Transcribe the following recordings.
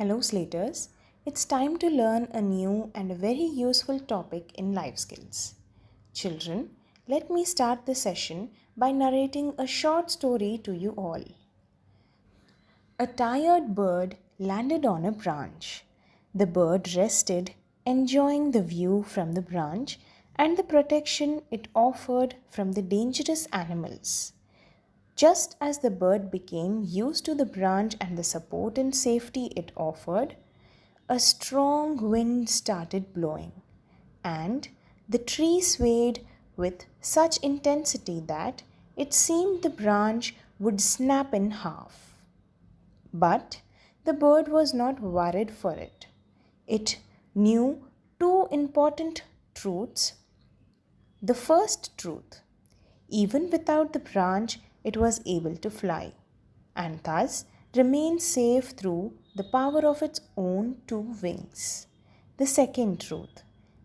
Hello, Slaters. It's time to learn a new and a very useful topic in life skills. Children, let me start the session by narrating a short story to you all. A tired bird landed on a branch. The bird rested, enjoying the view from the branch and the protection it offered from the dangerous animals. Just as the bird became used to the branch and the support and safety it offered, a strong wind started blowing, and the tree swayed with such intensity that it seemed the branch would snap in half. But the bird was not worried for it. It knew two important truths. The first truth: even without the branch, it was able to fly, and thus remain safe through the power of its own two wings. The second truth: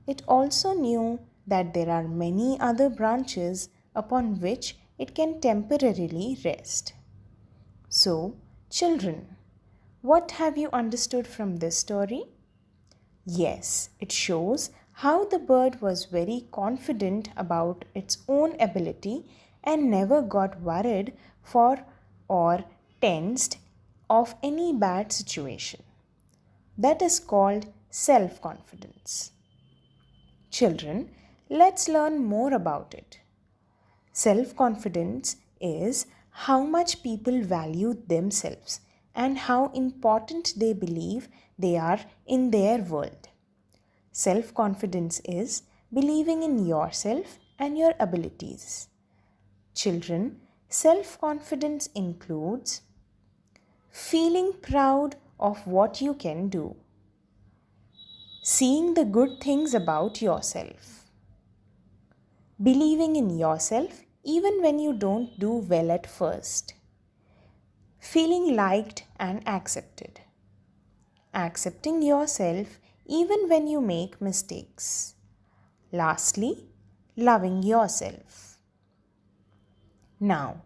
it also knew that there are many other branches upon which it can temporarily rest. So, children, what have you understood from this story? Yes, it shows how the bird was very confident about its own ability and never got worried for or tensed of any bad situation. That is called self confidence. Children, let's learn more about it. Self confidence is how much people value themselves and how important they believe they are in their world. Self confidence is believing in yourself and your abilities. Children, self confidence includes feeling proud of what you can do, seeing the good things about yourself, believing in yourself even when you don't do well at first, feeling liked and accepted, accepting yourself even when you make mistakes. Lastly, loving yourself. Now,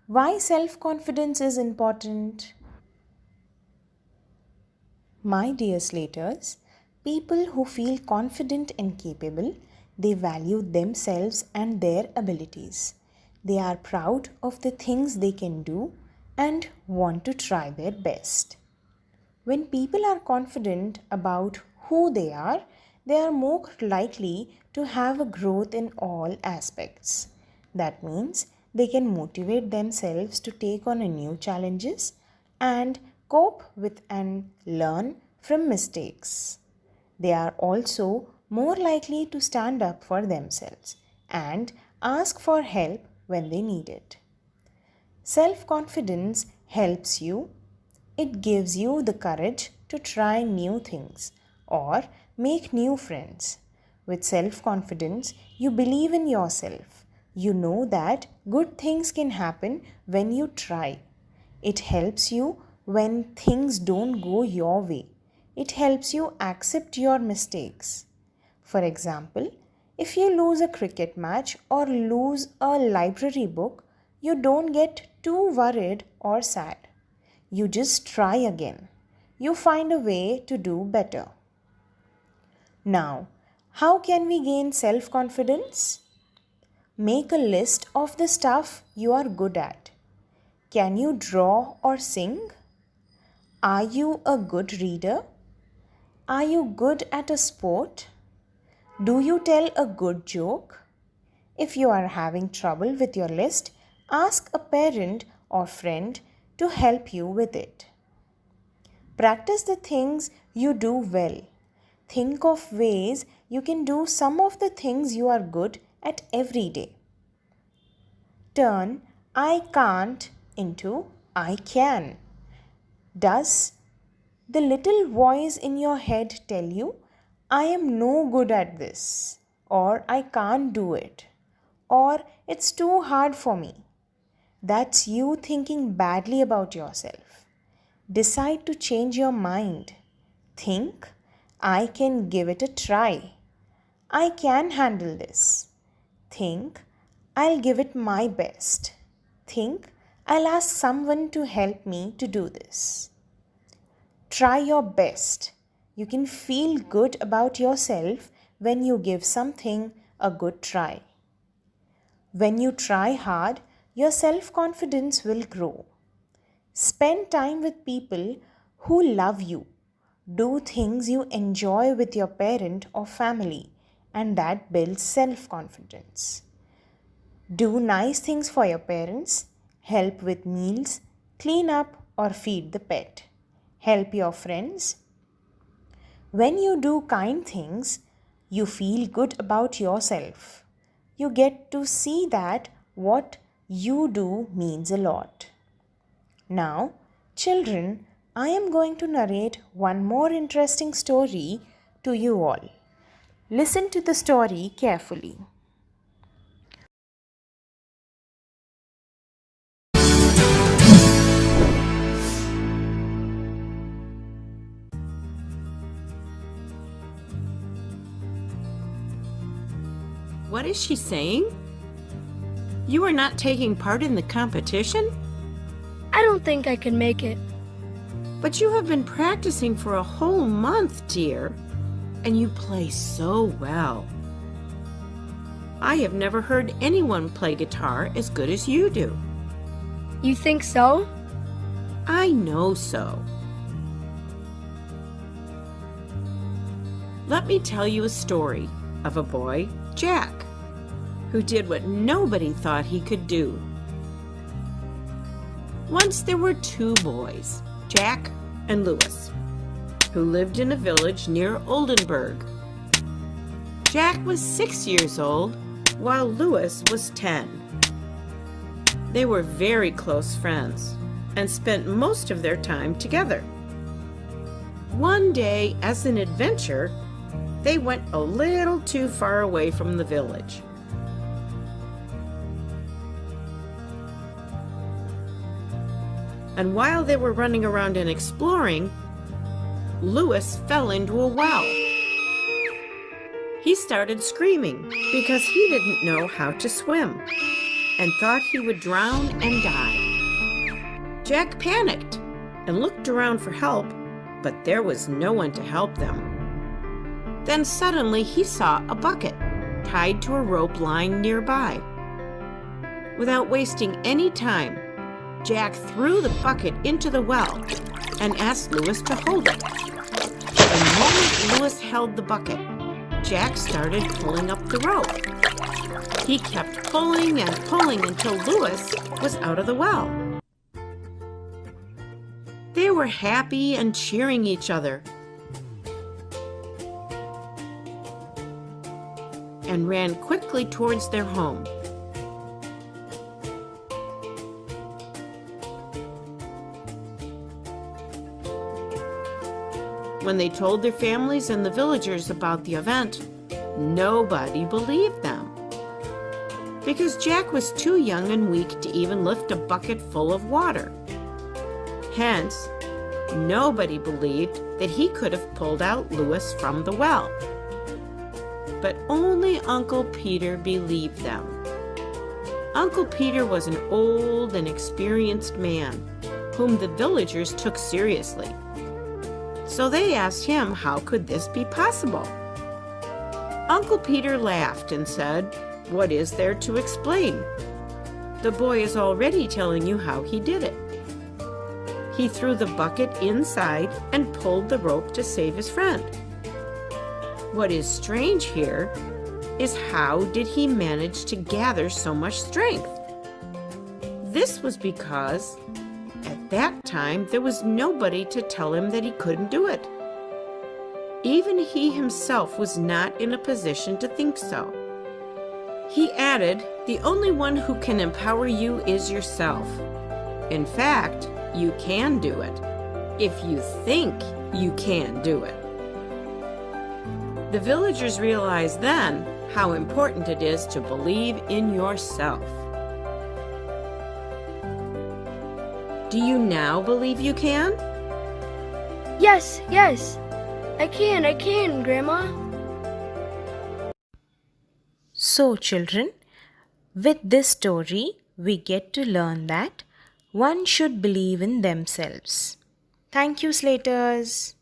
why self-confidence is important? My dear Slaters, people who feel confident and capable, they value themselves and their abilities. They are proud of the things they can do and want to try their best. When people are confident about who they are more likely to have a growth in all aspects. That means they can motivate themselves to take on a new challenges and cope with and learn from mistakes. They are also more likely to stand up for themselves and ask for help when they need it. Self-confidence helps you. It gives you the courage to try new things or make new friends. With self-confidence, you believe in yourself. You know that good things can happen when you try. It helps you when things don't go your way. It helps you accept your mistakes. For example, if you lose a cricket match or lose a library book, you don't get too worried or sad. You just try again. You find a way to do better. Now, how can we gain self-confidence? Make a list of the stuff you are good at. Can you draw or sing? Are you a good reader? Are you good at a sport? Do you tell a good joke? If you are having trouble with your list, ask a parent or friend to help you with it. Practice the things you do well. Think of ways you can do some of the things you are good at every day. Turn I can't into I can. Does the little voice in your head tell you, I am no good at this, or I can't do it, or it's too hard for me? That's you thinking badly about yourself. Decide to change your mind. Think, I can give it a try. I can handle this. Think, I'll give it my best. Think, I'll ask someone to help me to do this. try your best. You can feel good about yourself when you give something a good try. When you try hard, your self-confidence will grow. Spend time with people who love you. Do things you enjoy with your parent or family, and that builds self-confidence. Do nice things for your parents. Help with meals, clean up or feed the pet. Help your friends. When you do kind things, you feel good about yourself. You get to see that what you do means a lot. Now, children, I am going to narrate one more interesting story to you all. Listen to the story carefully. What is she saying? You are not taking part in the competition? I don't think I can make it. But you have been practicing for a whole month, dear, and you play so well. I have never heard anyone play guitar as good as you do. You think so? I know so. Let me tell you a story of a boy, Jack, who did what nobody thought he could do. Once there were two boys, Jack and Louis, who lived in a village near Oldenburg. Jack was 6 years old, while Louis was 10. They were very close friends and spent most of their time together. One day, as an adventure, they went a little too far away from the village. And while they were running around and exploring, Louis fell into a well. He started screaming because he didn't know how to swim and thought he would drown and die. Jack panicked and looked around for help, but there was no one to help them. Then suddenly he saw a bucket tied to a rope lying nearby. Without wasting any time, Jack threw the bucket into the well and asked Louis to hold it. The moment Louis held the bucket, Jack started pulling up the rope. He kept pulling and pulling until Louis was out of the well. They were happy and cheering each other, and ran quickly towards their home. When they told their families and the villagers about the event, nobody believed them, because Jack was too young and weak to even lift a bucket full of water. Hence, nobody believed that he could have pulled out Louis from the well. But only Uncle Peter believed them. Uncle Peter was an old and experienced man whom the villagers took seriously. So they asked him how could this be possible. Uncle Peter laughed and said, "What is there to explain? The boy is already telling you how he did it. He threw the bucket inside and pulled the rope to save his friend. What is strange here is how did he manage to gather so much strength? This was because at that time there was nobody to tell him that he couldn't do it. Even he himself was not in a position to think so." He added, "The only one who can empower you is yourself. In fact, you can do it, if you think you can do it." The villagers realized then how important it is to believe in yourself. Do you now believe you can? Yes, I can, Grandma. So, children, with this story, we get to learn that one should believe in themselves. Thank you, Slaters.